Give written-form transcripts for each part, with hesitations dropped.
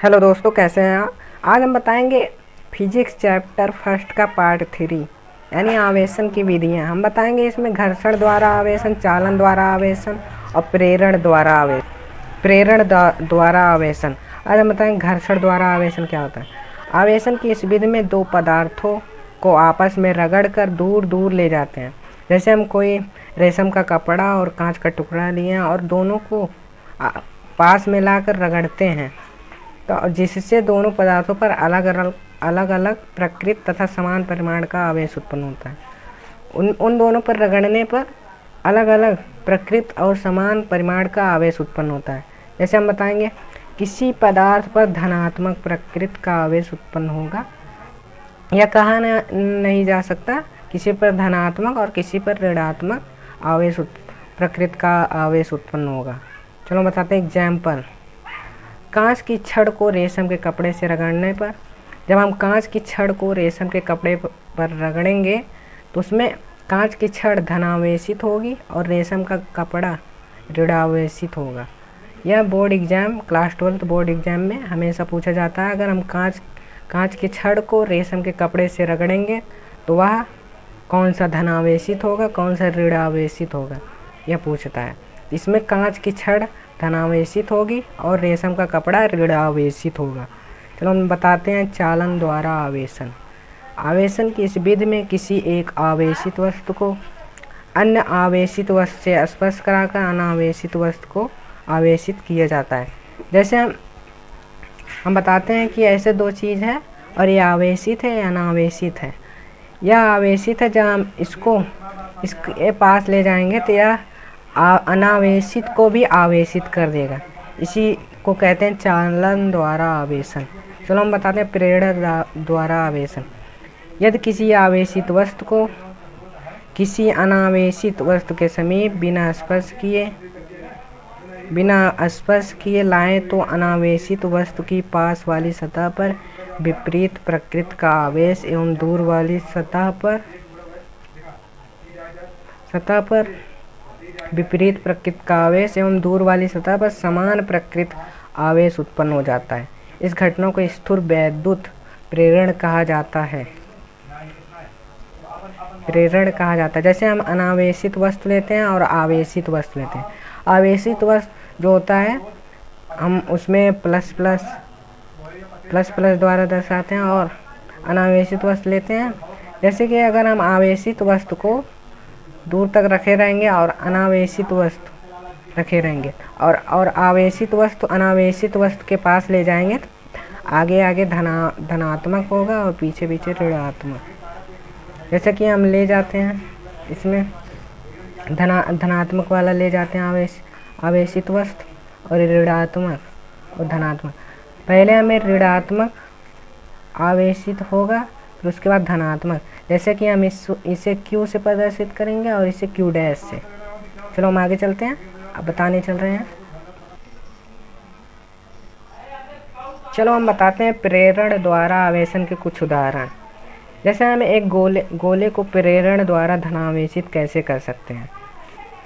Hello दोस्तों, कैसे हैं आप। आज हम बताएंगे फिजिक्स चैप्टर फर्स्ट का पार्ट 3 यानी आवेशन की विधियां। हम बताएंगे इसमें घर्षण द्वारा आवेशन, चालन द्वारा आवेशन और प्रेरण द्वारा आवेशन। आज हम बताएंगे घर्षण द्वारा आवेशन क्या होता है। आवेशन की इस विधि में दो पदार्थों को आपस में रगड़ कर दूर दूर ले जाते हैं। जैसे हम कोई रेशम का कपड़ा और कांच का टुकड़ा लिए और दोनों को पास में लाकर रगड़ते हैं, तो जिससे दोनों पदार्थों पर अलग अलग प्रकृति तथा समान परिमाण का आवेश उत्पन्न होता है। उन दोनों पर रगड़ने पर अलग अलग प्रकृति और समान परिमाण का आवेश उत्पन्न होता है। जैसे हम बताएंगे, किसी पदार्थ पर धनात्मक प्रकृति का आवेश उत्पन्न होगा। यह कहा नहीं जा सकता, किसी पर धनात्मक और किसी पर ऋणात्मक आवेश प्रकृति का आवेश उत्पन्न होगा। चलो बताते हैं एग्जाम्पल। कांच की छड़ को रेशम के कपड़े से रगड़ने पर, जब हम कांच की छड़ को रेशम के कपड़े पर रगड़ेंगे तो उसमें कांच की छड़ धनावेशित होगी और रेशम का कपड़ा ऋणावेशित होगा। यह board exam, class 12 board exam में हमेशा पूछा जाता है। अगर हम कांच की छड़ को रेशम के कपड़े से रगड़ेंगे तो वह कौन सा धनावेशित होगा, कौन सा ऋणावेशित होगा, यह पूछता है। इसमें कांच की छड़ धनावेशित होगी और रेशम का कपड़ा ऋणावेशित होगा। चलो हम बताते हैं चालन द्वारा आवेशन। आवेशन की इस विधि में किसी एक आवेशित वस्तु को अन्य आवेशित वस्तु से स्पर्श कराकर अनावेशित वस्तु को आवेशित किया जाता है। जैसे हम बताते हैं कि ऐसे दो चीज़ है और ये आवेशित है या अनावेशित है। यह आवेशित है, जब हम इसके पास ले जाएंगे तो यह अनावेशित को भी आवेशित कर देगा। इसी को कहते हैं चालन द्वारा आवेशन। चलो हम बताते हैं प्रेरण द्वारा आवेशन। यदि किसी आवेशित वस्तु को किसी अनावेशित वस्तु के समीप बिना स्पर्श किए लाएं तो अनावेशित वस्तु की पास वाली सतह पर विपरीत प्रकृति का आवेश एवं दूर वाली सतह पर विपरीत प्रकृति का आवेश एवं दूर वाली सतह पर समान प्रकृति आवेश उत्पन्न हो जाता है। इस घटना को स्थिर वैद्युत प्रेरण कहा जाता है। जैसे हम अनावेशित वस्तु लेते हैं और आवेशित वस्तु लेते हैं। आवेशित वस्तु जो होता है हम उसमें प्लस प्लस द्वारा दर्शाते हैं और अनावेशित वस्तु लेते हैं। जैसे कि अगर हम आवेशित वस्तु को दूर तक रखे रहेंगे और अनावेशित वस्तु रखे रहेंगे और आवेशित वस्तु अनावेशित वस्तु के पास ले जाएंगे तो आगे धनात्मक होगा और पीछे ऋणात्मक। जैसे कि हम ले जाते हैं, इसमें धनात्मक वाला ले जाते हैं आवेशित वस्तु और ऋणात्मक और धनात्मक। पहले हमें ऋणात्मक आवेशित होगा, फिर उसके बाद धनात्मक। जैसे कि हम इसे Q से प्रदर्शित करेंगे और इसे Q डैश से। चलो हम आगे चलते हैं, अब बताने चल रहे हैं। चलो हम बताते हैं प्रेरण द्वारा आवेशन के कुछ उदाहरण। जैसे हम एक गोले को प्रेरण द्वारा धनावेशित कैसे कर सकते हैं,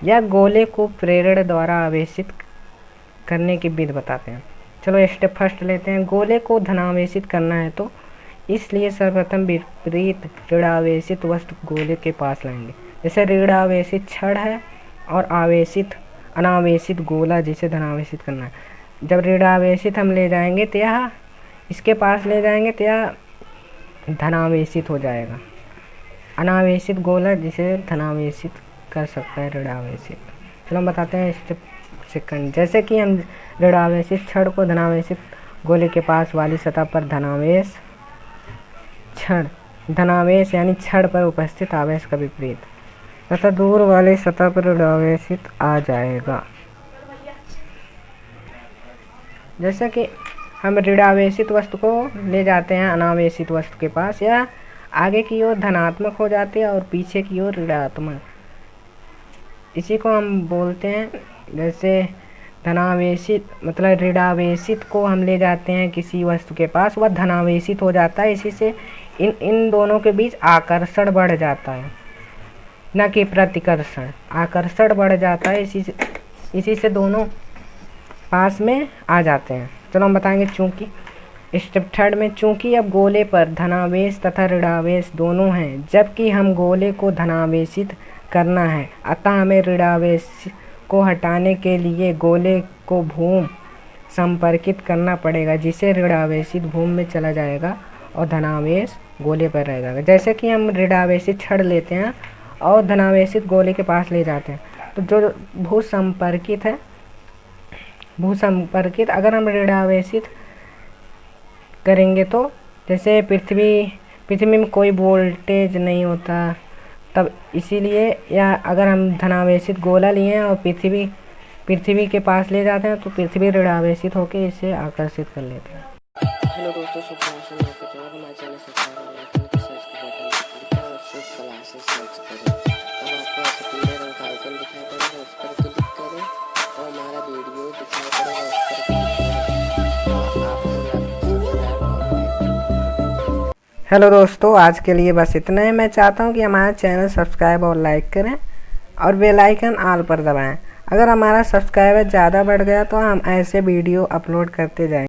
या गोले को प्रेरण द्वारा आवेशित करने की विधि बताते हैं। चलो स्टेप फर्स्ट लेते हैं। गोले को धनावेशित करना है तो इसलिए सर्वप्रथम विपरीत ऋणावेशित वस्तु गोले के पास लाएंगे। जैसे ऋणावेशित छड़ है और अनावेशित गोला जिसे धनावेशित करना है। जब ऋणावेशित हम ले जाएंगे तो यह इसके पास ले जाएंगे तो यह धनावेशित हो जाएगा। अनावेशित गोला जिसे धनावेशित कर सकता है ऋणावेशित। चलो हम बताते हैं स्टेप सेकंड। जैसे कि हम ऋणावेशित छड़ को धनावेशित गोले के पास वाली सतह पर धनावेश यानी छड़ पर उपस्थित आवेश का विपरीत तथा दूर वाली सतह पर ऋणावेशित आ जाएगा। जैसे कि हम ऋणावेशित वस्तु को ले जाते हैं अनावेशित वस्तु के पास, या आगे की ओर धनात्मक हो जाती है और पीछे की ओर ऋणात्मक। इसी को हम बोलते हैं, जैसे धनावेशित मतलब ऋणावेशित को हम ले जाते हैं किसी वस्तु के पास, वह धनावेशित हो जाता है। इसी से इन दोनों के बीच आकर्षण बढ़ जाता है, न कि प्रतिकर्षण। आकर्षण बढ़ जाता है, इसी से दोनों पास में आ जाते हैं। चलो हम बताएंगे चूंकि स्टेप थर्ड में चूंकि अब गोले पर धनावेश तथा ऋणावेश दोनों हैं, जबकि हम गोले को धनावेशित करना है, अतः हमें ऋणावेश को हटाने के लिए गोले को भूम संपर्कित करना पड़ेगा, जिसे ऋणावेशित भूम में चला जाएगा और धनावेश गोले पर रह जाएगा। जैसे कि हम ऋणावेशित छड़ लेते हैं और धनावेशित गोले के पास ले जाते हैं, तो जो भूसंपर्कित है, भूसंपर्कित अगर हम ऋणावेशित करेंगे तो जैसे पृथ्वी में कोई वोल्टेज नहीं होता तब, इसीलिए, या अगर हम धनावेशित गोला लिए हैं और पृथ्वी के पास ले जाते हैं तो पृथ्वी ऋणावेशित होकर इसे आकर्षित कर लेते हैं। हेलो दोस्तों, हमारे चैनल सर्च करें और आपको ऐसे पीले रंग का आइकन दिखाई पड़ेगा, उस पर क्लिक करें और हमारा वीडियो दिखाई पड़ेगा, उस पर हेलो दोस्तों, आज के लिए बस इतना ही। मैं चाहता हूं कि हमारा चैनल सब्सक्राइब और लाइक करें और बेल आइकन ऑल पर दबाएं। अगर हमारा सब्सक्राइबर ज़्यादा बढ़ गया तो हम ऐसे वीडियो अपलोड करते जाएंगे।